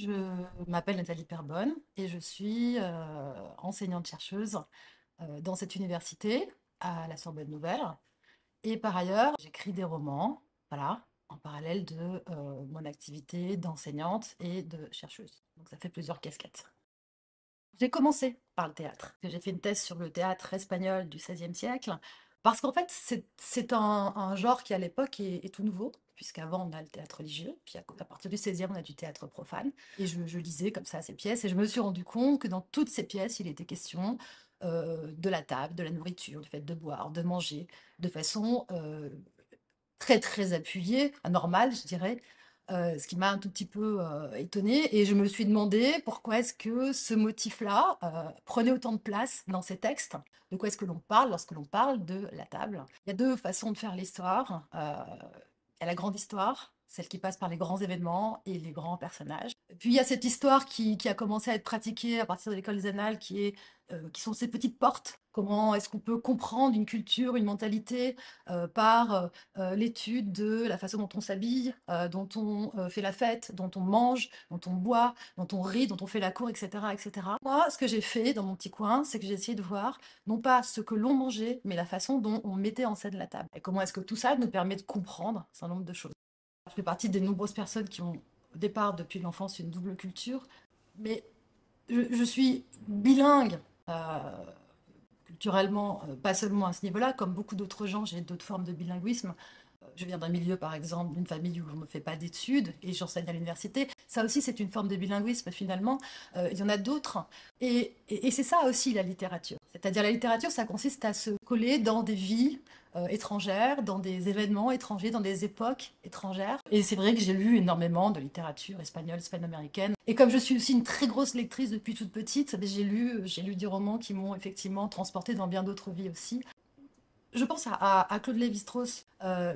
Je m'appelle Nathalie Perbonne et je suis enseignante-chercheuse dans cette université à la Sorbonne Nouvelle. Et par ailleurs, j'écris des romans, voilà, en parallèle de mon activité d'enseignante et de chercheuse. Donc ça fait plusieurs casquettes. J'ai commencé par le théâtre. J'ai fait une thèse sur le théâtre espagnol du XVIe siècle, parce qu'en fait, c'est un genre qui, à l'époque, est tout nouveau, puisqu'avant, on a le théâtre religieux, puis à partir du XVIe, on a du théâtre profane. Et je lisais comme ça ces pièces, et je me suis rendu compte que dans toutes ces pièces, il était question de la table, de la nourriture, du fait de boire, de manger, de façon très, très appuyée, anormale, je dirais, ce qui m'a un tout petit peu étonnée. Et je me suis demandé pourquoi est-ce que ce motif-là prenait autant de place dans ces textes. De quoi est-ce que l'on parle lorsque l'on parle de la table? Il y a deux façons de faire l'histoire. Il y a la grande histoire, celle qui passe par les grands événements et les grands personnages. Puis il y a cette histoire qui a commencé à être pratiquée à partir de l'école des annales, qui sont ces petites portes. Comment est-ce qu'on peut comprendre une culture, une mentalité par l'étude de la façon dont on s'habille, dont on fait la fête, dont on mange, dont on boit, dont on rit, dont on fait la cour, etc., etc. Moi, ce que j'ai fait dans mon petit coin, c'est que j'ai essayé de voir non pas ce que l'on mangeait, mais la façon dont on mettait en scène la table. Et comment est-ce que tout ça nous permet de comprendre un certain nombre de choses. Je fais partie des nombreuses personnes qui ont, au départ, depuis l'enfance, une double culture, mais je suis bilingue. Culturellement, pas seulement à ce niveau-là, comme beaucoup d'autres gens, j'ai d'autres formes de bilinguisme. Je viens d'un milieu, par exemple, d'une famille où je ne me fais pas d'études et j'enseigne à l'université. Ça aussi, c'est une forme de bilinguisme, finalement. Il y en a d'autres. Et c'est ça aussi, la littérature. C'est-à-dire, la littérature, ça consiste à se coller dans des vies étrangères, dans des événements étrangers, dans des époques étrangères. Et c'est vrai que j'ai lu énormément de littérature espagnole, hispano-américaine. Et comme je suis aussi une très grosse lectrice depuis toute petite, j'ai lu des romans qui m'ont effectivement transportée dans bien d'autres vies aussi. Je pense à Claude Lévi-Strauss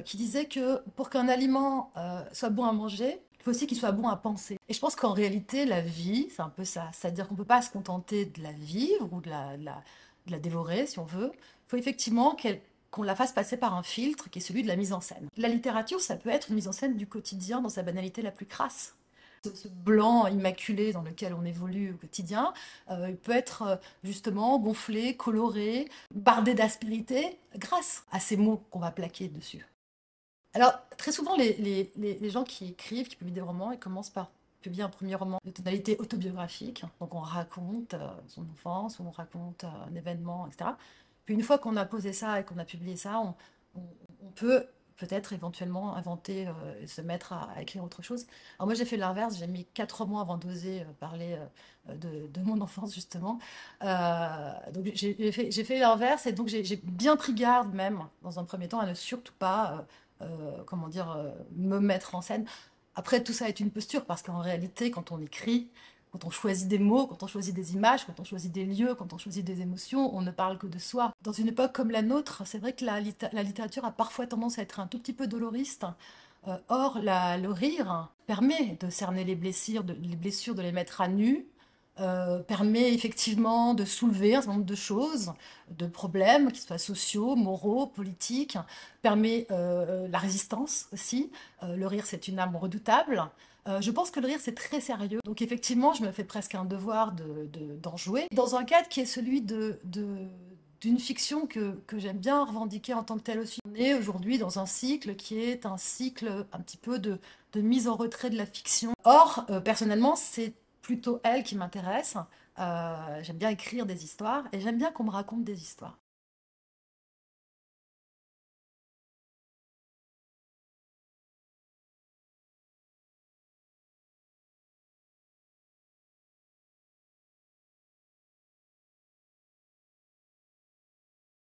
qui disait que pour qu'un aliment soit bon à manger, il faut aussi qu'il soit bon à penser. Et je pense qu'en réalité, la vie, c'est un peu ça. C'est-à-dire qu'on ne peut pas se contenter de la vivre ou de la dévorer, si on veut. Il faut effectivement qu'on la fasse passer par un filtre qui est celui de la mise en scène. La littérature, ça peut être une mise en scène du quotidien dans sa banalité la plus crasse. Ce blanc immaculé dans lequel on évolue au quotidien, il peut être justement gonflé, coloré, bardé d'aspérité grâce à ces mots qu'on va plaquer dessus. Alors, très souvent, les gens qui écrivent, qui publient des romans, ils commencent par publier un premier roman de tonalité autobiographique. Donc, on raconte son enfance, ou on raconte un événement, etc. Puis, une fois qu'on a posé ça et qu'on a publié ça, on peut peut-être éventuellement inventer et se mettre à écrire autre chose. Alors, moi, j'ai fait l'inverse. J'ai mis 4 mois avant d'oser parler de mon enfance, justement. Donc, j'ai fait l'inverse et donc j'ai bien pris garde, même, dans un premier temps, à ne surtout pas comment dire, me mettre en scène. Après, tout ça est une posture, parce qu'en réalité, quand on écrit, quand on choisit des mots, quand on choisit des images, quand on choisit des lieux, quand on choisit des émotions, on ne parle que de soi. Dans une époque comme la nôtre, c'est vrai que la littérature a parfois tendance à être un tout petit peu doloriste. Or, le rire permet de cerner les blessures, de les mettre à nu, permet effectivement de soulever un certain nombre de choses, de problèmes, qu'ils soient sociaux, moraux, politiques, permet la résistance aussi. Le rire, c'est une arme redoutable. Je pense que le rire, c'est très sérieux. Donc effectivement, je me fais presque un devoir d'en jouer. Dans un cadre qui est celui d'une fiction que j'aime bien revendiquer en tant que telle aussi. On est aujourd'hui dans un cycle qui est un cycle un petit peu de mise en retrait de la fiction. Or, personnellement, c'est plutôt elle qui m'intéresse. J'aime bien écrire des histoires et j'aime bien qu'on me raconte des histoires.